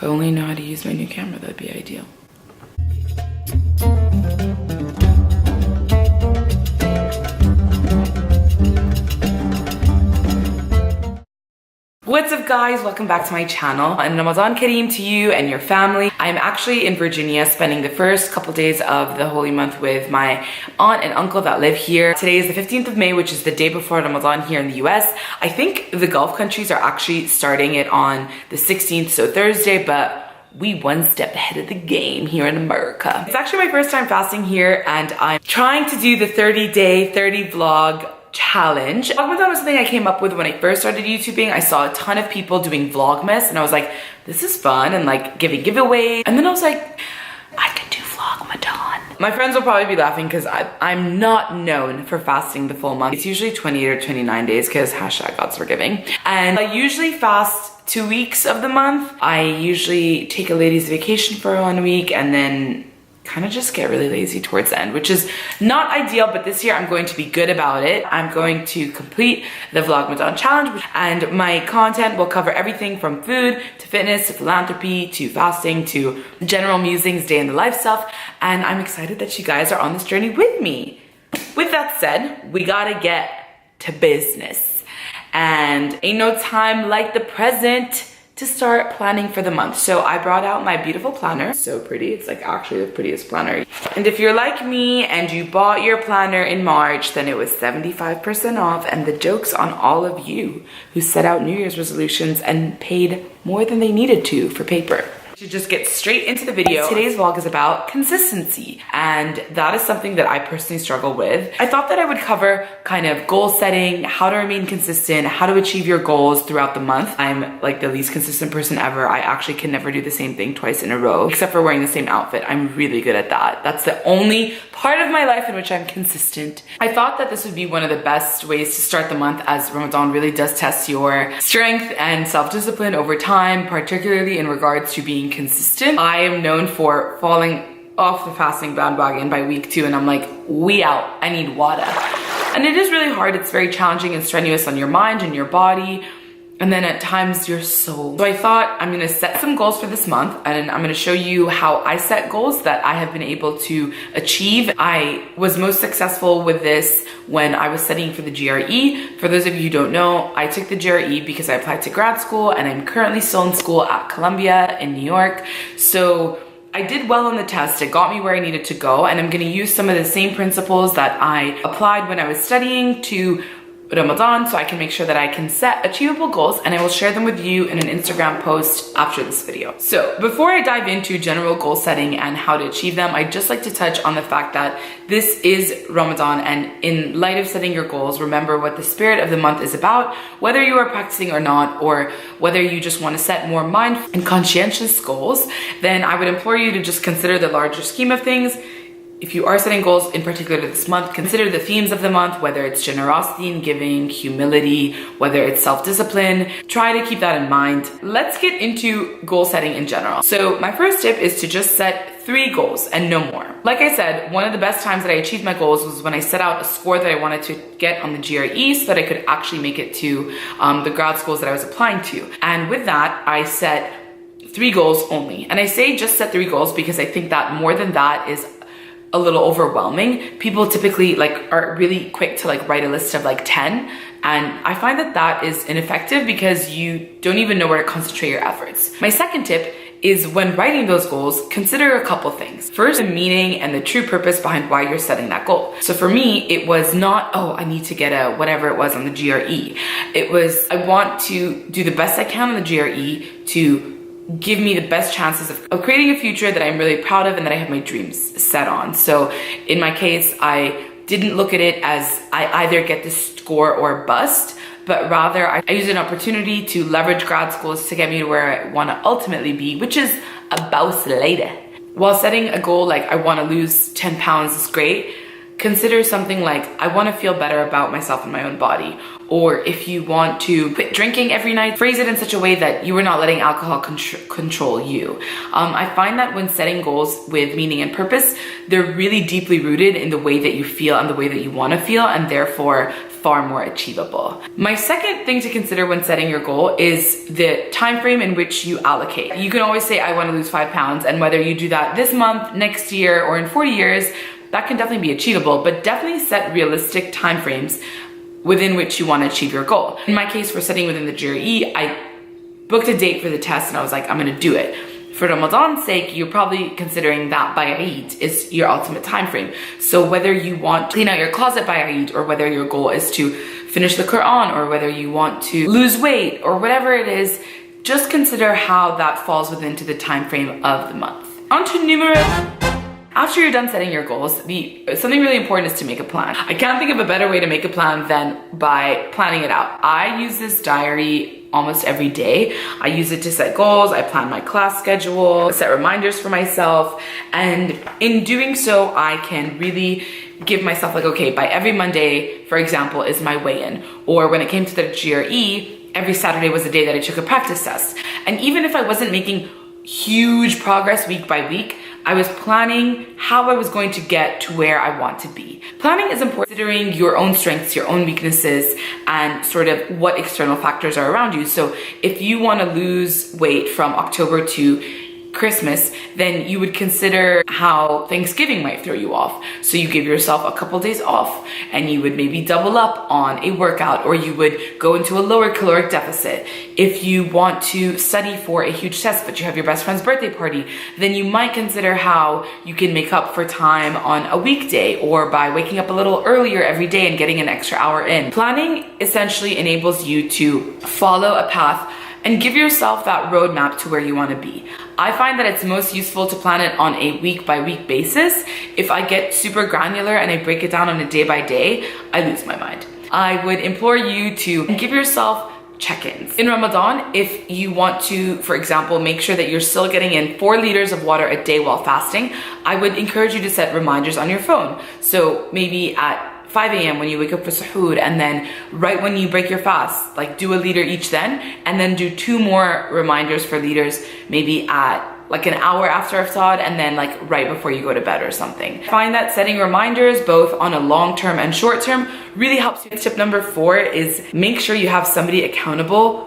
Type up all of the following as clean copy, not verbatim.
If I only know how to use my new camera, that'd be ideal. What's up guys, welcome back to my channel and Ramadan Kareem to you and your family. I'm actually in Virginia spending the first couple days of the holy month with my aunt and uncle that live here. Today is the 15th of May, which is the day before Ramadan here in the US. I think the Gulf countries are actually starting it on the 16th, so Thursday, but we one step ahead of the game here in America. It's actually my first time fasting here and I'm trying to do the 30-day, 30 vlog challenge. Vlogmadan was something I came up with when I first started YouTubing. I saw a ton of people doing Vlogmas and I was like, this is fun, and like giving giveaways. And then I was like, I could do Vlogmadan. My friends will probably be laughing because I'm not known for fasting the full month. It's usually 28 or 29 days because hashtag God's forgiving. And I usually fast 2 weeks of the month. I usually take a ladies vacation for 1 week and then kind of just get really lazy towards the end, which is not ideal, but this year I'm going to be good about it. I'm going to complete the Vlogmadan challenge and my content will cover everything from food to fitness to philanthropy to fasting to general musings, day in the life stuff, and I'm excited that you guys are on this journey with me. With that said, we gotta get to business, and ain't no time like the present to start planning for the month. So I brought out my beautiful planner. So pretty, it's like actually the prettiest planner. And if you're like me and you bought your planner in March, then it was 75% off, and the joke's on all of you who set out New Year's resolutions and paid more than they needed to for paper. To just get straight into the video, today's vlog is about consistency, and that is something that I personally struggle with. I thought that I would cover kind of goal setting, how to remain consistent, how to achieve your goals throughout the month. I'm like the least consistent person ever. I actually can never do the same thing twice in a row, except for wearing the same outfit. I'm really good at that. That's the only part of my life in which I'm consistent. I thought that this would be one of the best ways to start the month, as Ramadan really does test your strength and self-discipline over time, particularly in regards to being consistent. I am known for falling off the fasting bandwagon by week 2 and I'm like, we out, I need water. And it is really hard. It's very challenging and strenuous on your mind and your body, and then at times your soul. So I thought I'm gonna set some goals for this month, and I'm gonna show you how I set goals that I have been able to achieve. I was most successful with this when I was studying for the GRE. For those of you who don't know, I took the GRE because I applied to grad school and I'm currently still in school at Columbia in New York. So I did well on the test. It got me where I needed to go, and I'm gonna use some of the same principles that I applied when I was studying to Ramadan, so I can make sure that I can set achievable goals, and I will share them with you in an Instagram post after this video. So before I dive into general goal setting and how to achieve them, I'd just like to touch on the fact that this is Ramadan, and in light of setting your goals, remember what the spirit of the month is about. Whether you are practicing or not, or whether you just want to set more mindful and conscientious goals, then I would implore you to just consider the larger scheme of things. If you are setting goals in particular this month, consider the themes of the month, whether it's generosity and giving, humility, whether it's self-discipline. Try to keep that in mind. Let's get into goal setting in general. So my first tip is to just set 3 goals and no more. Like I said, one of the best times that I achieved my goals was when I set out a score that I wanted to get on the GRE so that I could actually make it to the grad schools that I was applying to. And with that, I set 3 goals only. And I say just set 3 goals because I think that more than that is a little overwhelming. People typically are really quick to write a list of 10, and I find that that is ineffective because you don't even know where to concentrate your efforts. My second tip is, when writing those goals, consider a couple things. First, the meaning and the true purpose behind why you're setting that goal. So for me, it was not, oh, I need to get a whatever it was on the GRE. It was, I want to do the best I can on the GRE to give me the best chances of creating a future that I'm really proud of and that I have my dreams set on. So in my case, I didn't look at it as I either get the score or bust, but rather I used an opportunity to leverage grad schools to get me to where I want to ultimately be, which is a boss lady. While setting a goal like I want to lose 10 pounds is great, consider something like, I want to feel better about myself and my own body. Or if you want to quit drinking every night, phrase it in such a way that you are not letting alcohol control you. I find that when setting goals with meaning and purpose, they're really deeply rooted in the way that you feel and the way that you want to feel, and therefore far more achievable. My second thing to consider when setting your goal is the time frame in which you allocate. You can always say, I want to lose 5 pounds, and whether you do that this month, next year, or in 40 years, that can definitely be achievable, but definitely set realistic timeframes within which you want to achieve your goal. In my case, for setting within the GRE, I booked a date for the test and I was like, I'm gonna do it. For Ramadan's sake, you're probably considering that by Eid is your ultimate time frame. So whether you want to clean out your closet by Eid, or whether your goal is to finish the Quran, or whether you want to lose weight, or whatever it is, just consider how that falls within to the time frame of the month. On to numero. After you're done setting your goals, something really important is to make a plan. I can't think of a better way to make a plan than by planning it out. I use this diary almost every day. I use it to set goals, I plan my class schedule, set reminders for myself, and in doing so, I can really give myself like, okay, by every Monday, for example, is my weigh-in. Or when it came to the GRE, every Saturday was the day that I took a practice test. And even if I wasn't making huge progress week by week, I was planning how I was going to get to where I want to be. Planning is important, considering your own strengths, your own weaknesses, and sort of what external factors are around you. So if you want to lose weight from October to Christmas, then you would consider how Thanksgiving might throw you off. So you give yourself a couple days off, and you would maybe double up on a workout, or you would go into a lower caloric deficit. If you want to study for a huge test, but you have your best friend's birthday party, then you might consider how you can make up for time on a weekday, or by waking up a little earlier every day and getting an extra hour in. Planning essentially enables you to follow a path and give yourself that roadmap to where you want to be. I find that it's most useful to plan it on a week by week basis. If I get super granular and I break it down on a day by day, I lose my mind. I would implore you to give yourself check-ins. In Ramadan, if you want to, for example, make sure that you're still getting in 4 liters of water a day while fasting, I would encourage you to set reminders on your phone. So maybe at 5 a.m. when you wake up for suhoor, and then right when you break your fast, like do a liter each then, and then do 2 more reminders for liters maybe at like an hour after iftar, and then like right before you go to bed or something. Find that setting reminders both on a long term and short term really helps you. Tip number 4 is make sure you have somebody accountable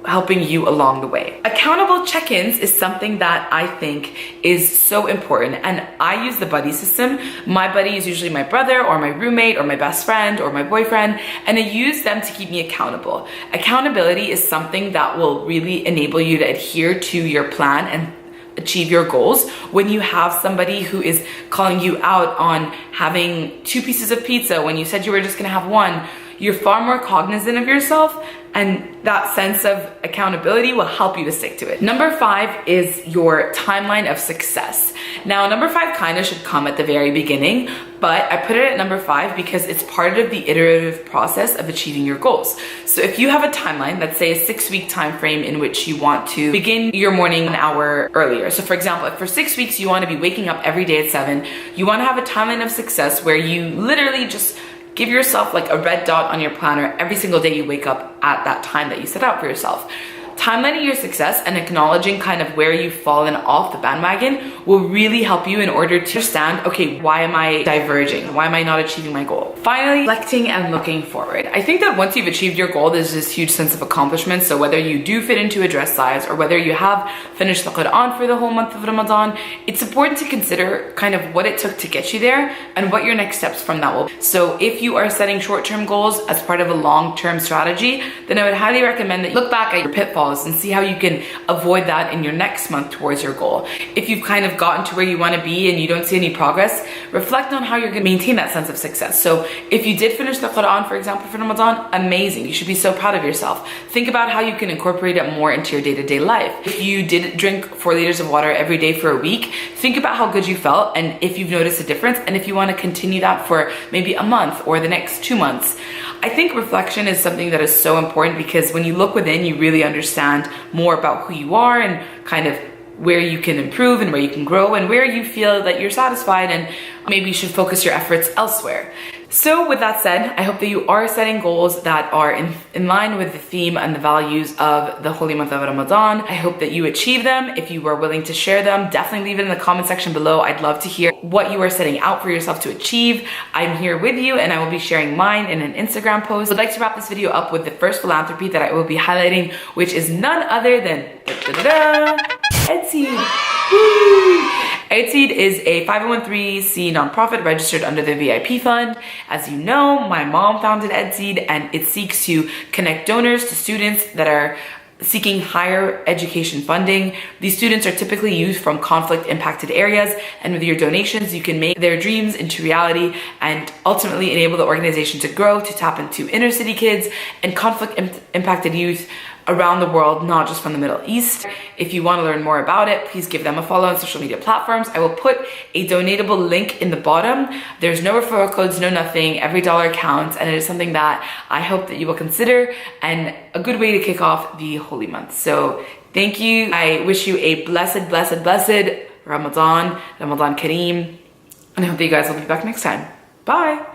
helping you along the way. Accountable check-ins is something that I think is so important, and I use the buddy system. My buddy is usually my brother or my roommate or my best friend or my boyfriend, and I use them to keep me accountable. Accountability is something that will really enable you to adhere to your plan and achieve your goals. When you have somebody who is calling you out on having 2 pieces of pizza when you said you were just gonna have 1, you're far more cognizant of yourself, and that sense of accountability will help you to stick to it. Number 5 is your timeline of success. Now, number 5 kind of should come at the very beginning, but I put it at number 5 because it's part of the iterative process of achieving your goals. So if you have a timeline, let's say a 6-week time frame in which you want to begin your morning an hour earlier. So for example, if for 6 weeks you want to be waking up every day at 7, you want to have a timeline of success where you literally just give yourself like a red dot on your planner every single day you wake up at that time that you set out for yourself. Timelining your success and acknowledging kind of where you've fallen off the bandwagon will really help you in order to understand, okay, why am I diverging? Why am I not achieving my goal? Finally, reflecting and looking forward. I think that once you've achieved your goal, there's this huge sense of accomplishment. So whether you do fit into a dress size or whether you have finished the Quran for the whole month of Ramadan, it's important to consider kind of what it took to get you there and what your next steps from that will be. So if you are setting short-term goals as part of a long-term strategy, then I would highly recommend that you look back at your pitfalls and see how you can avoid that in your next month towards your goal. If you've kind of gotten to where you want to be and you don't see any progress, reflect on how you're going to maintain that sense of success. So if you did finish the Quran, for example, for Ramadan, amazing. You should be so proud of yourself. Think about how you can incorporate it more into your day-to-day life. If you did drink 4 liters of water every day for a week, think about how good you felt and if you've noticed a difference, and if you want to continue that for maybe a month or the next 2 months. I think reflection is something that is so important because when you look within, you really understand more about who you are and kind of where you can improve and where you can grow and where you feel that you're satisfied and maybe you should focus your efforts elsewhere. So with that said, I hope that you are setting goals that are in line with the theme and the values of the holy month of Ramadan. I hope that you achieve them. If you are willing to share them, definitely leave it in the comment section below. I'd love to hear what you are setting out for yourself to achieve. I'm here with you and I will be sharing mine in an Instagram post. I'd like to wrap this video up with the first philanthropy that I will be highlighting, which is none other than Achievable. Achievable is a 501(c)(3) nonprofit registered under the VIP fund. As you know, my mom founded Achievable and it seeks to connect donors to students that are seeking higher education funding. These students are typically youth from conflict impacted areas, and with your donations you can make their dreams into reality and ultimately enable the organization to grow, to tap into inner city kids and conflict impacted youth around the world, not just from the Middle East. If you want to learn more about it, please give them a follow on social media platforms. I will put a donatable link in the bottom. There's no referral codes, no nothing. Every dollar counts, and it is something that I hope that you will consider and a good way to kick off the holy month. So thank you. I wish you a blessed Ramadan Kareem, and I hope that you guys will be back next time. Bye.